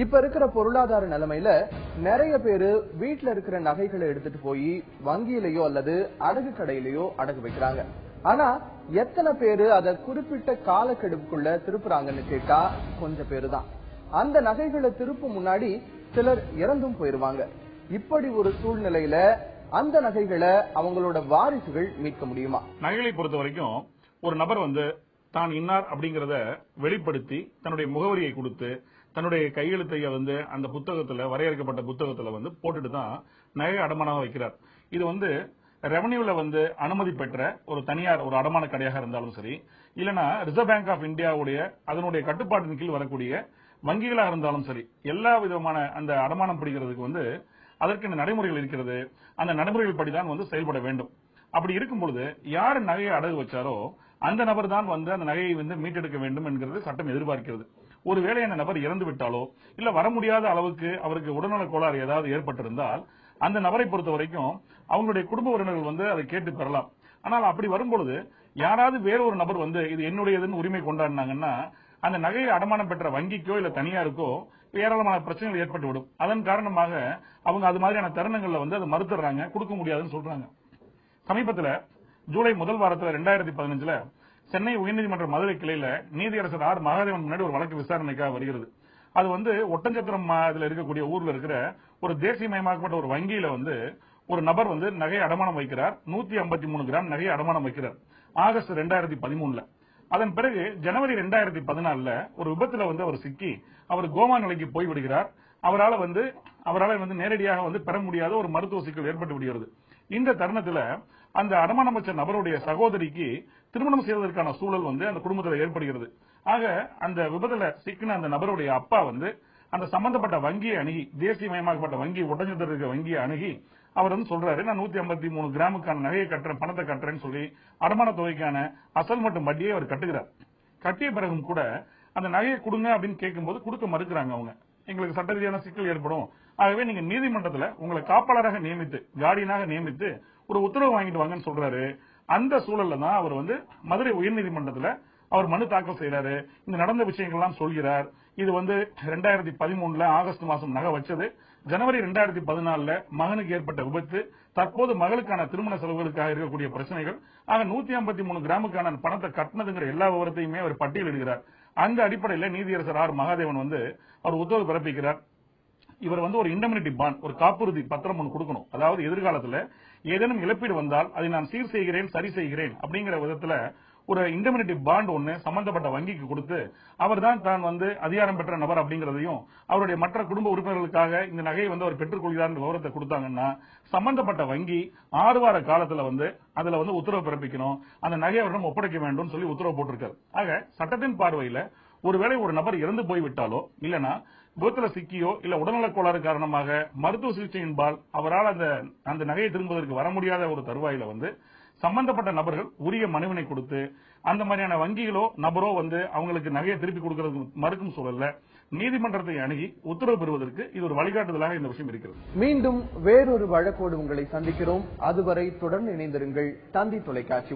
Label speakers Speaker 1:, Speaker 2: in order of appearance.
Speaker 1: இப்ப இருக்கிற பொருளாதார நிலைமையில நிறைய பேரு வீட்டுல இருக்கிற நகைகளை எடுத்துட்டு போய் வங்கியிலயோ அல்லது அடகு கடையிலயோ அடகு வைக்கிறாங்க. ஆனா எத்தனை பேரு அதை குறிப்பிட்ட காலக்கெடுப்புக்குள்ள திருப்புறாங்கன்னு கேட்டா கொஞ்சம் பேரு தான். அந்த நகைகளை திருப்பும் முன்னாடி சிலர் இறந்தும் போயிருவாங்க. இப்படி ஒரு சூழ்நிலையில அந்த நகைகளை அவங்களோட வாரிசுகள் மீட்க முடியுமா?
Speaker 2: நகைகளை பொறுத்த வரைக்கும் ஒரு நபர் தான் இன்னார் அப்படிங்கறத வெளிப்படுத்தி தன்னுடைய முகவரியை கொடுத்து தன்னுடைய கையெழுத்தைய அந்த புத்தகத்துல வரையறுக்கப்பட்ட புத்தகத்துல போட்டுட்டு தான் நகை அடமானம் வைக்கிறார். இது ரெவன்யூல அனுமதி பெற்ற ஒரு தனியார் ஒரு அடமான கடையாக இருந்தாலும் சரி, இல்லனா ரிசர்வ் பேங்க் ஆஃப் இந்தியாவுடைய அதனுடைய கட்டுப்பாட்டின் கீழ் வரக்கூடிய வங்கிகளாக இருந்தாலும் சரி, எல்லா விதமான அந்த அடமானம் பிடிக்கிறதுக்கு அதற்கு நடைமுறைகள் இருக்கிறது. அந்த நடைமுறைகள் படிதான் செயல்பட வேண்டும். அப்படி இருக்கும் பொழுது யார் நகையை அடகு வச்சாரோ அந்த நபர் தான் அந்த நகையை மீட்டெடுக்க வேண்டும் என்கிறது சட்டம் எதிர்பார்க்கிறது. ஒருவேளை அந்த நபர் இறந்து விட்டாலோ இல்ல வர முடியாத அளவுக்கு அவருக்கு உடல்நல கோளாறு ஏதாவது ஏற்பட்டிருந்தால் அந்த நபரை பொறுத்த வரைக்கும் அவங்களுடைய குடும்ப உறவினர்கள் அதை கேட்டு பெறலாம். ஆனால் அப்படி வரும்பொழுது யாராவது வேறொரு நபர் இது என்னுடையதுன்னு உரிமை கொண்டாடினாங்கன்னா அந்த நகையை அடமானம் பெற்ற வங்கிக்கோ இல்ல தனியாருக்கோ ஏராளமான பிரச்சனைகள் ஏற்பட்டுவிடும். அதன் காரணமாக அவங்க அது மாதிரியான தருணங்கள்ல அதை மறுத்துறாங்க, கொடுக்க முடியாதுன்னு சொல்றாங்க. சமீபத்தில் ஜூலை முதல் வாரத்தில் 2015 சென்னை உயர்நீதிமன்ற மதுரை கிளையில நீதியரசர் ஆர் மகாதேவன் முன்னாடி ஒரு வழக்கு விசாரணைக்காக வருகிறது. அது ஒட்டஞ்சத்திரம் இருக்கக்கூடிய ஊர்ல இருக்கிற ஒரு தேசியமயமாக்கப்பட்ட ஒரு வங்கியில ஒரு நபர் நகை அடமானம் வைக்கிறார். 153 கிராம் நகை அடமானம் வைக்கிறார் ஆகஸ்ட் 2013. அதன் பிறகு ஜனவரி 2014 ஒரு விபத்துல அவர் சிக்கி அவர் கோமா நிலைக்கு போய் விடுகிறார். அவரால் நேரடியாக பெற முடியாத ஒரு மருத்துவ சிக்கல் ஏற்பட்டு விடுகிறது. இந்த தருணத்துல அந்த அடமானம் வச்ச நபருடைய சகோதரிக்கு திருமணம் செய்வதற்கான சூழல் அந்த குடும்பத்தில் ஏற்படுகிறது. ஆக அந்த விபத்துல சிக்கின அந்த நபருடைய அப்பா அந்த சம்பந்தப்பட்ட வங்கியை அணுகி, தேசியமயமாக்கப்பட்ட வங்கி ஒட்டஞ்சத்தில் இருக்க வங்கியை அணுகி அவர் சொல்றாரு, நான் 153 கிராமுக்கான நகையை கட்டுறேன், பணத்தை கட்டுறேன்னு சொல்லி அடமான தொகைக்கான அசல் மற்றும் வட்டியை அவர் கட்டுகிறார். கட்டிய பிறகும் கூட அந்த நகையை கொடுங்க அப்படின்னு கேட்கும்போது கொடுக்க மறுக்கிறாங்க. அவங்க எங்களுக்கு சட்ட ரீதியான சிக்கல் ஏற்படும், ஆகவே நீங்க நீதிமன்றத்தில் உங்களை காப்பாளராக நியமித்து கார்டியனாக நியமித்து ஒரு உத்தரவு வாங்கிட்டு வாங்கன்னு சொல்றாரு. அந்த சூழல்ல தான் அவர் மதுரை உயர்நீதிமன்றத்தில் அவர் மனு தாக்கல் செய்யறாரு. இந்த நடந்த விஷயங்கள் எல்லாம் சொல்கிறார். இது 2013 ஆகஸ்ட் மாசம் நகை வச்சது. ஜனவரி 2014 மகனுக்கு ஏற்பட்ட விபத்து, தற்போது மகளுக்கான திருமண செலவுகளுக்காக இருக்கக்கூடிய பிரச்சனைகள், ஆக 153 கிராமுக்கான பணத்தை கட்டினதுங்கிற எல்லா விவரத்தையுமே அவர் பட்டியலிடுகிறார். அந்த அடிப்படையில் நீதியரசர் ஆர் மகாதேவன் அவர் உத்தரவு பிறப்பிக்கிறார். இவர் ஒரு இண்டெம்னிட்டி பாண்ட், ஒரு காப்புறுதி பத்திரம் ஒன்று கொடுக்கணும். அதாவது எதிர்காலத்தில் ஏதேனும் இழப்பீடு வந்தால் அதை நான் சீர் செய்கிறேன், சரி செய்கிறேன் அப்படிங்கிற விதத்துல ஒரு இண்டெம்னிட்டி பாண்ட் ஒன்னு சம்பந்தப்பட்ட வங்கிக்கு கொடுத்து அவர் தான் அதிகாரம் பெற்ற நபர் அப்படிங்கறதையும் அவருடைய மற்ற குடும்ப உறுப்பினர்களுக்காக இந்த நகையை அவர் பெற்றுக் கொள்கிறார் விவரத்தை கொடுத்தாங்கன்னா சம்பந்தப்பட்ட வங்கி 6 வார காலத்துல அதுல உத்தரவு பிறப்பிக்கணும், அந்த நகையை அவரிடம் ஒப்படைக்க வேண்டும் சொல்லி உத்தரவு போட்டிருக்காரு. ஆக சட்டத்தின் பார்வையில ஒருவேளை ஒரு நபர் இறந்து போய்விட்டாலோ இல்லனா விபத்துல சிக்கியோ இல்ல உடல்நலக் கோளாறு காரணமாக மருத்துவ சிகிச்சையின்பால் அவரால் அந்த நகையை திரும்புவதற்கு வர முடியாத ஒரு தருவாயில சம்பந்தப்பட்ட நபர்கள் உரிய மனுவினை கொடுத்து அந்த மாதிரியான வங்கிகளோ நபரோ அவங்களுக்கு நகையை திருப்பி கொடுக்கிறது மறுக்கும் சூழல்ல நீதிமன்றத்தை அணுகி உத்தரவு பெறுவதற்கு இது ஒரு வழிகாட்டுதலாக இந்த விஷயம் இருக்கிறது.
Speaker 1: மீண்டும் வேறொரு வழக்கோடு உங்களை சந்திக்கிறோம். அதுவரை தொடர்ந்து இணைந்திருங்கள் தந்தி தொலைக்காட்சி.